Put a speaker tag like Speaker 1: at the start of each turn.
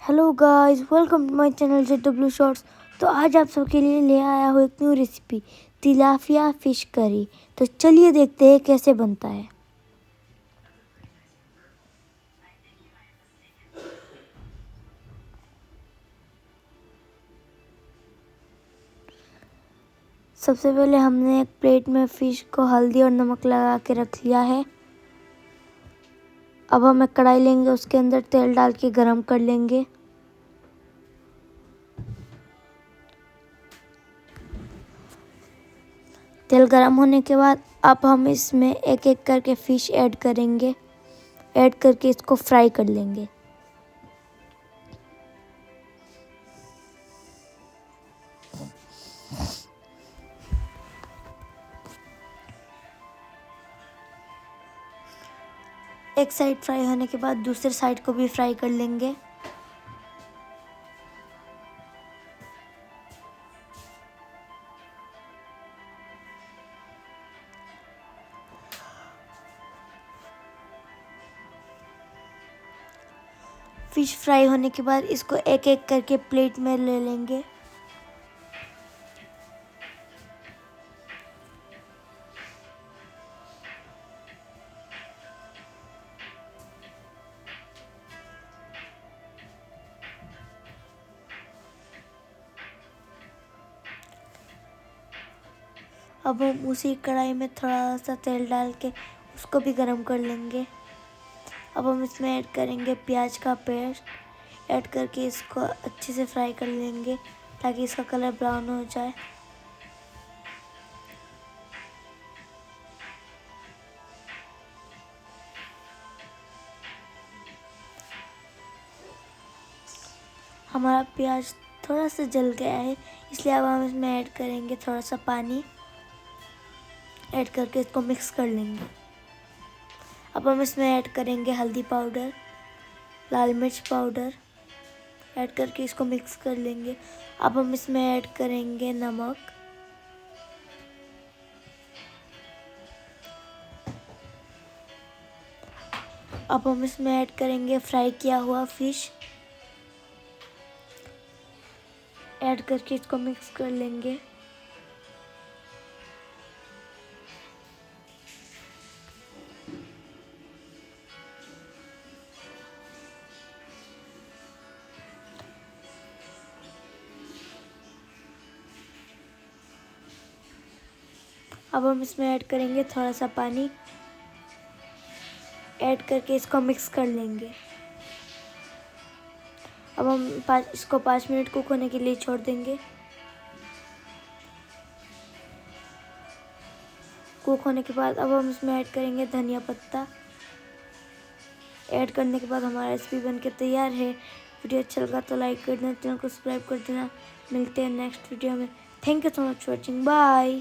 Speaker 1: Hello guys, welcome to my channel JW shorts. तो आज आप सबके लिए ले आया हूँ एक new recipe, tilapia fish curry. तो चलिए देखते हैं कैसे बनता है। सबसे पहले हमने एक प्लेट में फिश को हल्दी और नमक लगा के रख लिया है। अब हम एक कढ़ाई लेंगे, उसके अंदर तेल डाल के गरम कर लेंगे। तेल गरम होने के बाद अब हम इसमें एक एक करके फिश ऐड करेंगे। ऐड करके इसको फ्राई कर लेंगे। एक साइड फ्राई होने के बाद दूसरे साइड को भी फ्राई कर लेंगे। फिश फ्राई होने के बाद इसको एक एक करके प्लेट में ले लेंगे। अब हम उसी कढ़ाई में थोड़ा सा तेल डाल के उसको भी गरम कर लेंगे। अब हम इसमें ऐड करेंगे प्याज का पेस्ट। ऐड करके इसको अच्छे से फ्राई कर लेंगे ताकि इसका कलर ब्राउन हो जाए। हमारा प्याज थोड़ा सा जल गया है, इसलिए अब हम इसमें ऐड करेंगे थोड़ा सा पानी। ऐड करके इसको मिक्स कर लेंगे। अब हम इसमें ऐड करेंगे हल्दी पाउडर, लाल मिर्च पाउडर। ऐड करके इसको मिक्स कर लेंगे। अब हम इसमें ऐड करेंगे नमक। अब हम इसमें ऐड करेंगे फ्राई किया हुआ फिश। ऐड करके इसको मिक्स कर लेंगे। अब हम इसमें ऐड करेंगे थोड़ा सा पानी। ऐड करके इसको मिक्स कर लेंगे। अब हम इसको 5 मिनट कुक होने के लिए छोड़ देंगे। कुक होने के बाद अब हम इसमें ऐड करेंगे धनिया पत्ता। ऐड करने के बाद हमारा रेसिपी बनके तैयार है। वीडियो अच्छा लगा तो लाइक कर देना, चैनल को सब्सक्राइब कर देना। मिलते हैं नेक्स्ट वीडियो में। Thank you so much for watching. Bye.